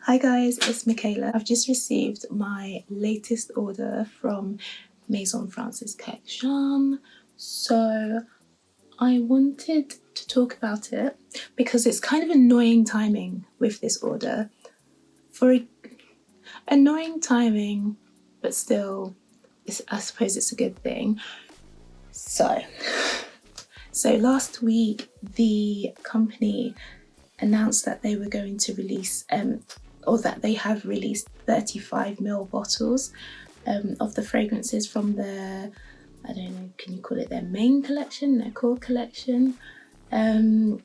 Hi guys, it's Michaela. I've just received my latest order from Maison Francis Kurkdjian. So I wanted to talk about it because it's kind of annoying timing with this order. Annoying timing, but still, I suppose it's a good thing. So last week, the company announced that they were going to release, or that they have released 35ml bottles of the fragrances from their, I don't know, can you call it their main collection, their core collection? And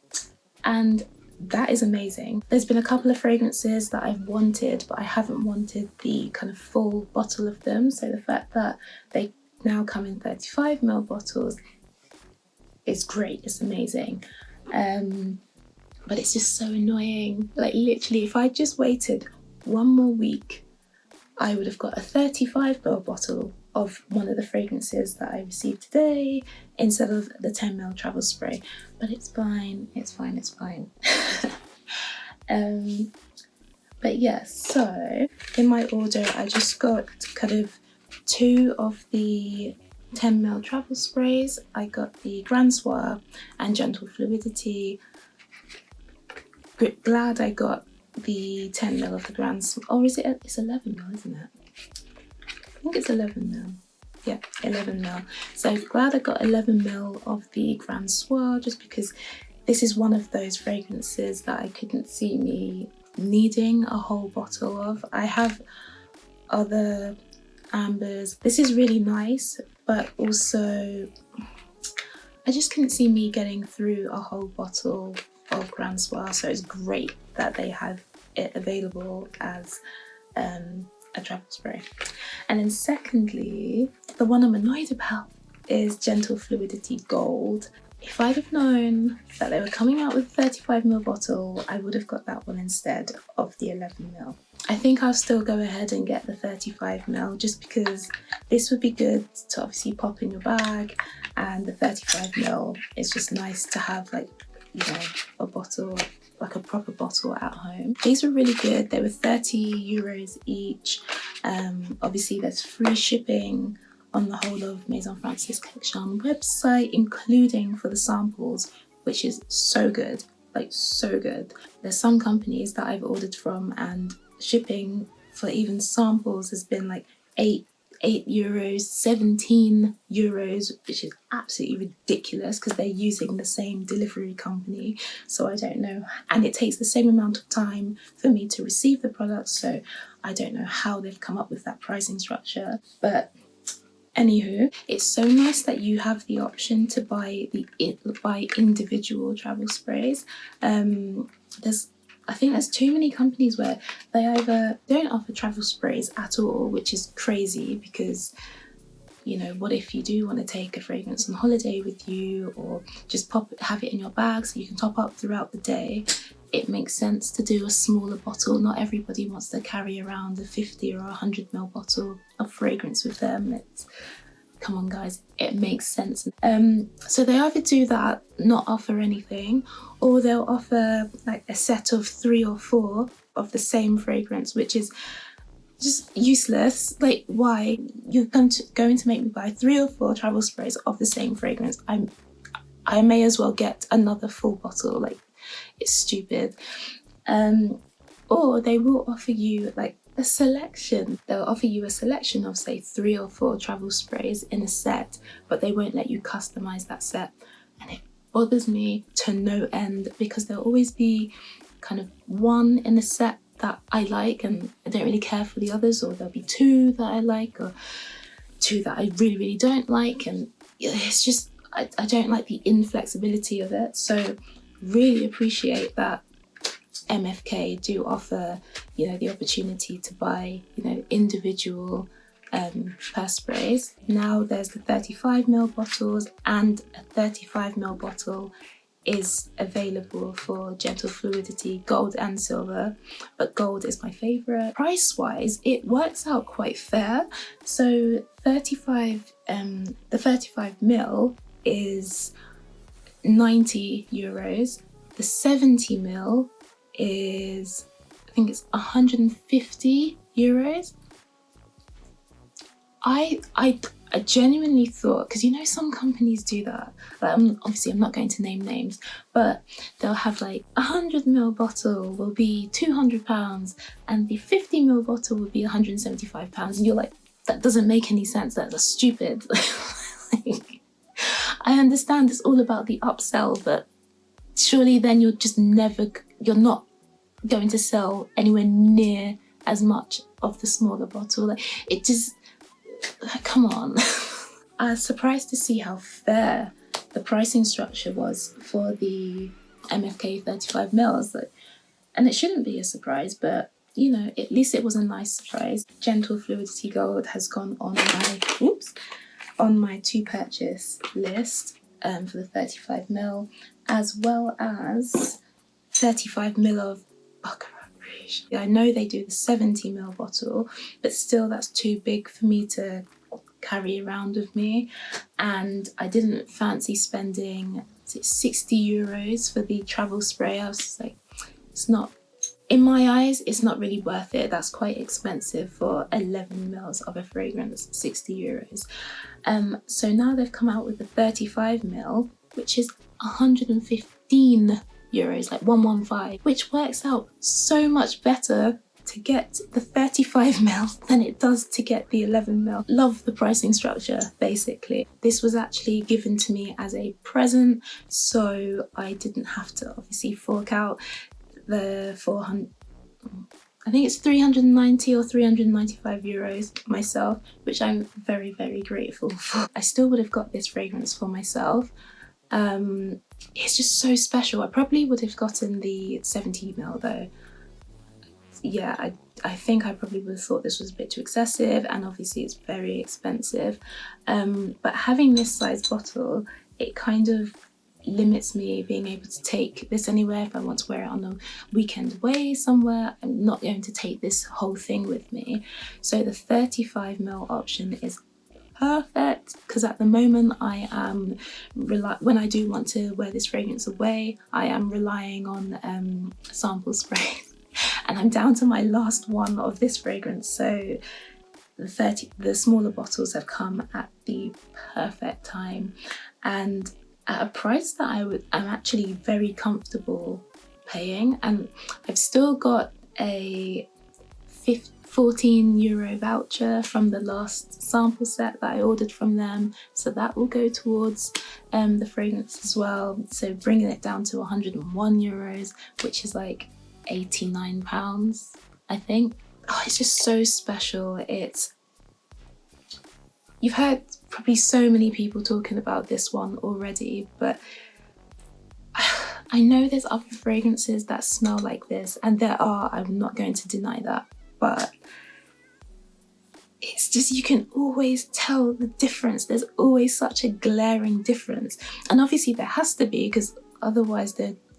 that is amazing. There's been a couple of fragrances that I've wanted, but I haven't wanted the kind of full bottle of them. So the fact that they now come in 35ml bottles is great, it's amazing. But it's just so annoying. Like literally, if I just waited one more week, I would have got a 35ml bottle of one of the fragrances that I received today instead of the 10ml travel spray. But it's fine, it's fine, it's fine. But yeah, so in my order, I just got kind of 2 of the 10ml travel sprays. I got the Grand Soir and Gentle Fluidity. Glad I got the 10ml of the Grand Soir. Or is it? It's 11ml, isn't it? I think it's 11ml. Yeah, 11ml. So glad I got 11ml of the Grand Soir, just because this is one of those fragrances that I couldn't see me needing a whole bottle of. I have other ambers. This is really nice, but also I just couldn't see me getting through a whole bottle of Grand Soir, so it's great that they have it available as a travel spray. And then secondly, the one I'm annoyed about is Gentle Fluidity Gold. If I'd have known that they were coming out with a 35ml bottle, I would have got that one instead of the 11ml. I think I'll still go ahead and get the 35ml just because this would be good to obviously pop in your bag, and the 35ml is just nice to have, like, you know, a bottle, like a proper bottle at home. These were really good. They were €30 each. Obviously there's free shipping on the whole of Maison Francis Kurkdjian website, including for the samples, which is so good, like so good. There's some companies that I've ordered from and shipping for even samples has been like €8, €17, which is absolutely ridiculous because they're using the same delivery company. So I don't know, and it takes the same amount of time for me to receive the product, so I don't know how they've come up with that pricing structure. But anywho, it's so nice that you have the option to buy individual travel sprays. I think there's too many companies where they either don't offer travel sprays at all, which is crazy because, you know, what if you do want to take a fragrance on holiday with you, or just have it in your bag so you can top up throughout the day? It makes sense to do a smaller bottle. Not everybody wants to carry around a 50 or 100ml bottle of fragrance with them. Come on guys, it makes sense. So they either do that, not offer anything, or they'll offer like a set of 3 or 4 of the same fragrance, which is just useless. Like, why? You're going to make me buy 3 or 4 travel sprays of the same fragrance. I may as well get another full bottle. Like, it's stupid. Or they will offer you like a selection. They'll offer you a selection of, say, 3 or 4 travel sprays in a set, but they won't let you customize that set. And it bothers me to no end because there'll always be kind of 1 in a set that I like and I don't really care for the others, or there'll be 2 that I like, or 2 that I really, really don't like. And it's just, I don't like the inflexibility of it. So really appreciate that MFK do offer, you know, the opportunity to buy, you know, individual purse sprays. Now there's the 35ml bottles, and a 35ml bottle is available for Gentle Fluidity Gold and Silver, but Gold is my favourite. Price-wise, it works out quite fair. So the 35ml is €90. The 70ml is, I think it's 150 euros. I genuinely thought, because you know some companies do that, like, obviously I'm not going to name names, but they'll have like 100ml bottle will be £200 and the 50ml bottle will be £175, and you're like, that doesn't make any sense, that's stupid. Like, I understand it's all about the upsell, but surely then you're not going to sell anywhere near as much of the smaller bottle. Like, it just, come on. I was surprised to see how fair the pricing structure was for the MFK 35ml. Like, and it shouldn't be a surprise, but you know, at least it was a nice surprise. Gentle Fluidity Gold has gone on my to purchase list for the 35ml, as well as 35ml of Baccarat Rouge. I know they do the 70ml bottle, but still that's too big for me to carry around with me, and I didn't fancy spending 60 euros for the travel spray. I was just like, it's not, in my eyes, it's not really worth it. That's quite expensive for 11 mils of a fragrance, 60 euros. So now they've come out with the 35ml, which is 115 euros, like 115, which works out so much better to get the 35ml than it does to get the 11ml. Love the pricing structure, basically. This was actually given to me as a present, so I didn't have to obviously fork out the 400, I think it's 390 or 395 euros myself, which I'm very, very grateful for. I still would have got this fragrance for myself. It's just so special. I probably would have gotten the 70ml though. Yeah, I think I probably would have thought this was a bit too excessive, and obviously it's very expensive. But having this size bottle, it kind of limits me being able to take this anywhere. If I want to wear it on a weekend away somewhere, I'm not going to take this whole thing with me. So the 35ml option is perfect, because at the moment I am when I do want to wear this fragrance away, I am relying on sample sprays. And I'm down to my last one of this fragrance, so the smaller bottles have come at the perfect time and at a price that I'm actually very comfortable paying. And I've still got a 14 euro voucher from the last sample set that I ordered from them, so that will go towards the fragrance as well, so bringing it down to 101 euros, which is like £89, I think. Oh, it's just so special. You've heard probably so many people talking about this one already, but I know there's other fragrances that smell like this, and there are, I'm not going to deny that, but it's just, you can always tell the difference. There's always such a glaring difference, and obviously there has to be, because otherwise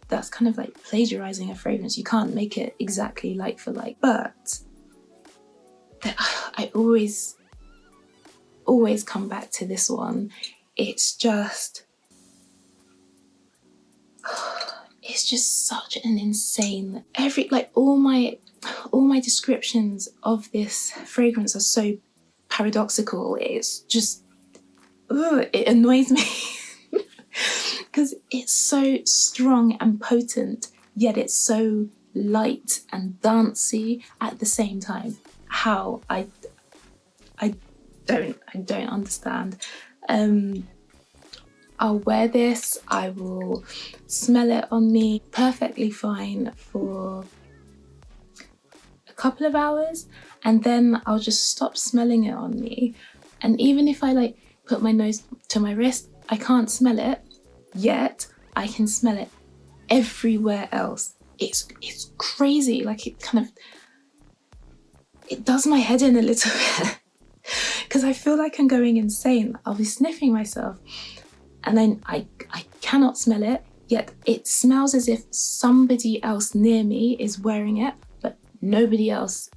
that's kind of like plagiarizing a fragrance. You can't make it exactly like for like, but I always come back to this one. It's just such an insane, all my descriptions of this fragrance are so paradoxical. It's just, it annoys me. Because it's so strong and potent, yet it's so light and dancey at the same time. How? I don't understand. I'll wear this, I will smell it on me perfectly fine for a couple of hours, and then I'll just stop smelling it on me. And even if I put my nose to my wrist, I can't smell it. Yet I can smell it everywhere else. It's crazy. It does my head in a little bit, because I feel like I'm going insane. I'll be sniffing myself and then I cannot smell it, yet it smells as if somebody else near me is wearing it, but nobody else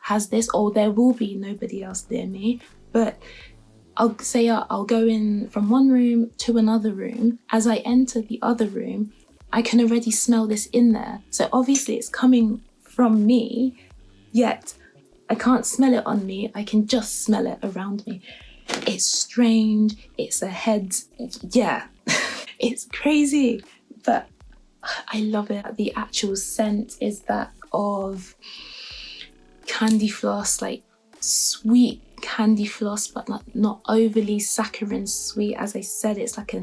has this, or there will be nobody else near me. But I'll say I'll go in from one room to another room. As I enter the other room, I can already smell this in there. So obviously it's coming from me, yet I can't smell it on me. I can just smell it around me. It's strange. It's a head. Yeah, it's crazy, but I love it. The actual scent is that of candy floss, like sweet candy floss, but not overly saccharine sweet. As I said, it's like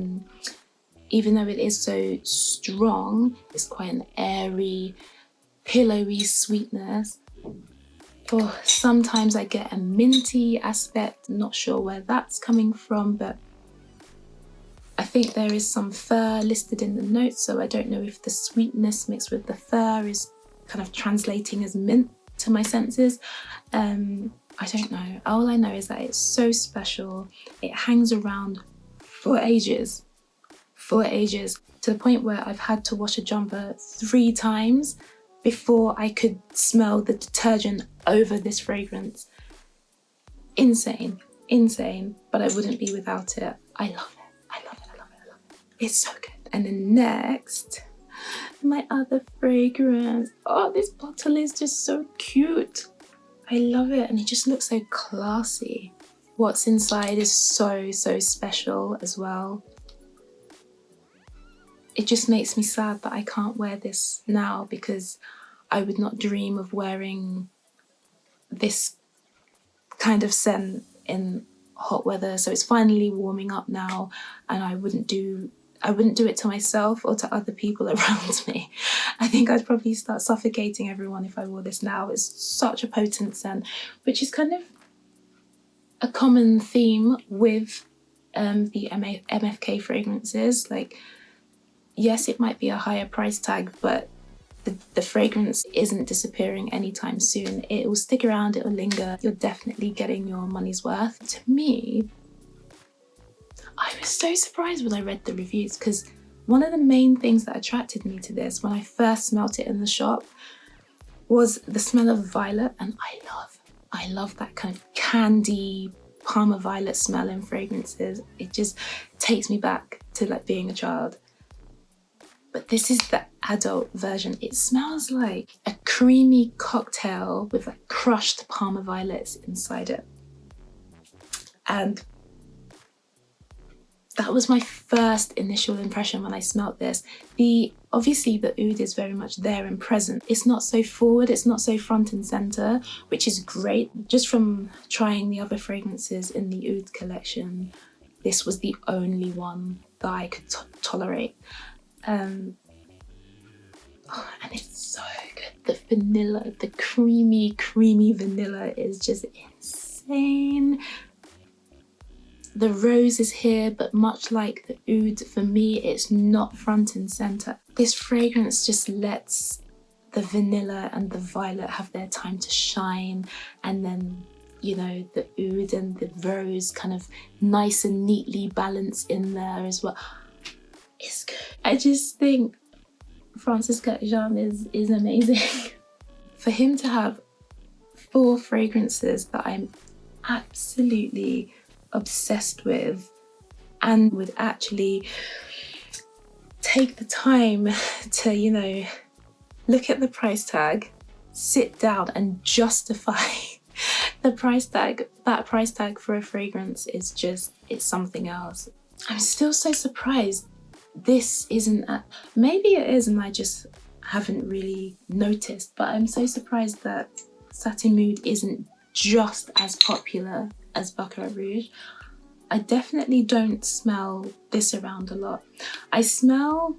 even though it is so strong, it's quite an airy, pillowy sweetness. Oh, sometimes I get a minty aspect, not sure where that's coming from, but I think there is some fir listed in the notes, so I don't know if the sweetness mixed with the fir is kind of translating as mint to my senses. I don't know. All I know is that it's so special. It hangs around for ages, to the point where I've had to wash a jumper 3 times before I could smell the detergent over this fragrance. Insane, but I wouldn't be without it. I love it. It's so good. And then next, my other fragrance. Oh, this bottle is just so cute. I love it, and it just looks so classy. What's inside is so special as well. It just makes me sad that I can't wear this now, because I would not dream of wearing this kind of scent in hot weather. So it's finally warming up now, and I wouldn't do it to myself or to other people around me. I think I'd probably start suffocating everyone if I wore this now. It's such a potent scent, which is kind of a common theme with the MFK fragrances. Like, yes, it might be a higher price tag, but the fragrance isn't disappearing anytime soon. It will stick around, it will linger. You're definitely getting your money's worth. To me, I was so surprised when I read the reviews, because one of the main things that attracted me to this when I first smelt it in the shop was the smell of violet, and I love that kind of candy Parma violet smell in fragrances. It just takes me back to like being a child. But this is the adult version. It smells like a creamy cocktail with like crushed Parma violets inside it. And that was my first initial impression when I smelled this. Obviously the oud is very much there and present. It's not so forward, it's not so front and center, which is great. Just from trying the other fragrances in the oud collection, this was the only one that I could tolerate. And it's so good. The vanilla, the creamy vanilla is just insane. The rose is here, but much like the oud, for me, it's not front and center. This fragrance just lets the vanilla and the violet have their time to shine, and then, you know, the oud and the rose kind of nice and neatly balanced in there as well. It's good. I just think Francis Kurkdjian is amazing. For him to have 4 fragrances that I'm absolutely obsessed with, and would actually take the time to, you know, look at the price tag, sit down and justify the price tag. That price tag for a fragrance is just, it's something else. I'm still so surprised this isn't maybe it is and I just haven't really noticed, but I'm so surprised that Satin Mood isn't just as popular as Baccarat Rouge. I definitely don't smell this around a lot. I smell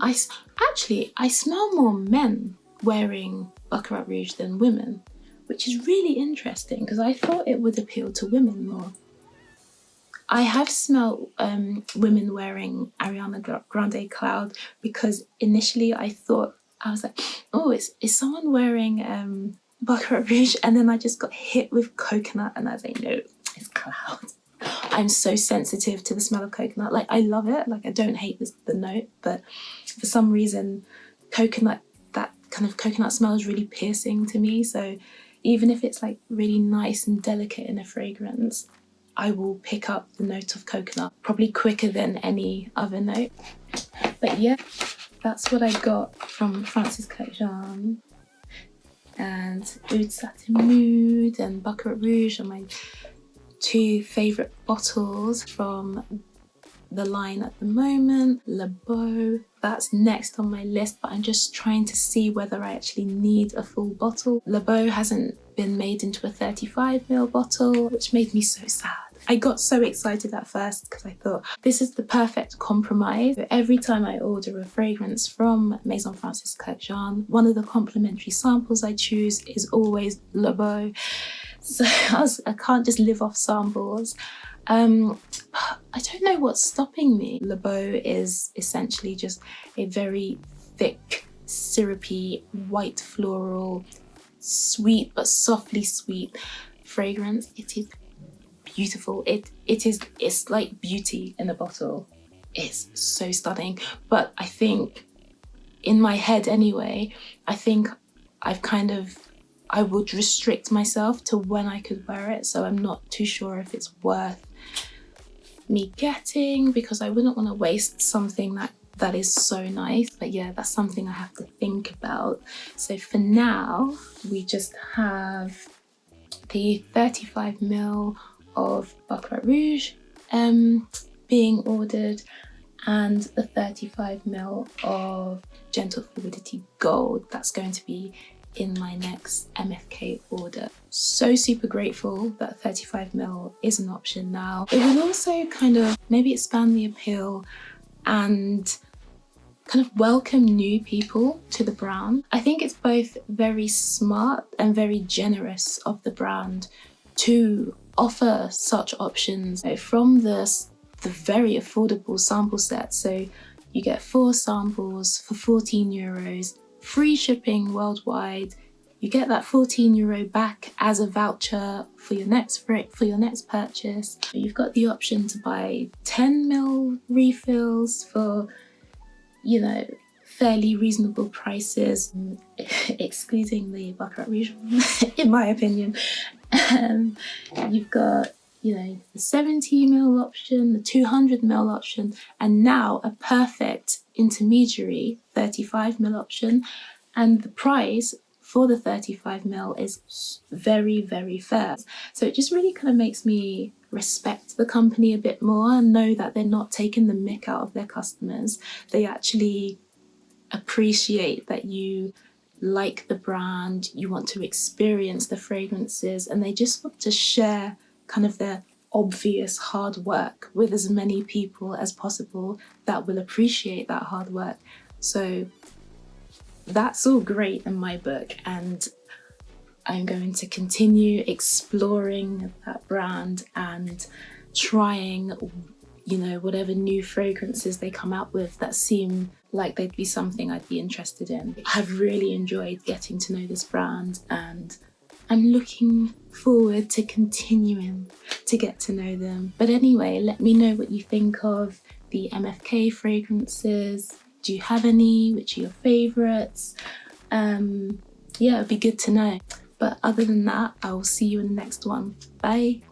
I smell more men wearing Baccarat Rouge than women, which is really interesting because I thought it would appeal to women more. I have smelled women wearing Ariana Grande Cloud, because initially I was like, oh, is someone wearing Baccarat Rouge? And then I just got hit with coconut and I was like, no, it's Cloud. I'm so sensitive to the smell of coconut. Like, I love it. Like, I don't hate the note, but for some reason, coconut, that kind of coconut smell is really piercing to me. So even if it's like really nice and delicate in a fragrance, I will pick up the note of coconut probably quicker than any other note. But yeah, that's what I got from Francis Kurkdjian. And Oud Satin Mood and Baccarat Rouge are my 2 favourite bottles from the line at the moment. Le Beau, that's next on my list, but I'm just trying to see whether I actually need a full bottle. Le Beau hasn't been made into a 35ml bottle, which made me so sad. I got so excited at first because I thought this is the perfect compromise. Every time I order a fragrance from Maison Francis Kurkdjian, one of the complimentary samples I choose is always Le Beau. So I can't just live off samples. I don't know what's stopping me. Le Beau is essentially just a very thick, syrupy, white floral, sweet but softly sweet fragrance. It is beautiful. It's like beauty in a bottle. It's so stunning. But I think in my head anyway, I would restrict myself to when I could wear it. So I'm not too sure if it's worth me getting, because I wouldn't want to waste something that is so nice. But yeah, that's something I have to think about. So for now, we just have the 35ml of Baccarat Rouge being ordered, and the 35ml of Gentle Fluidity Gold. That's going to be in my next MFK order. So super grateful that 35ml is an option now. It will also kind of maybe expand the appeal and kind of welcome new people to the brand. I think it's both very smart and very generous of the brand to offer such options from the very affordable sample set. So you get 4 samples for €14, free shipping worldwide. You get that €14 back as a voucher for your next purchase. You've got the option to buy 10ml refills for, you know, fairly reasonable prices, excluding the Baccarat Rouge, in my opinion. You've got, you know, the 70ml option, the 200ml option, and now a perfect intermediary 35ml option. And the price for the 35ml is very, very fair. So it just really kind of makes me respect the company a bit more and know that they're not taking the mick out of their customers. They actually appreciate that you like the brand, you want to experience the fragrances, and they just want to share kind of their obvious hard work with as many people as possible that will appreciate that hard work. So that's all great in my book, and I'm going to continue exploring that brand and trying, you know, whatever new fragrances they come out with that seem like they'd be something I'd be interested in. I've really enjoyed getting to know this brand, and I'm looking forward to continuing to get to know them. But anyway, let me know what you think of the MFK fragrances. Do you have any? Which are your favourites? Yeah, it'd be good to know. But other than that, I will see you in the next one. Bye.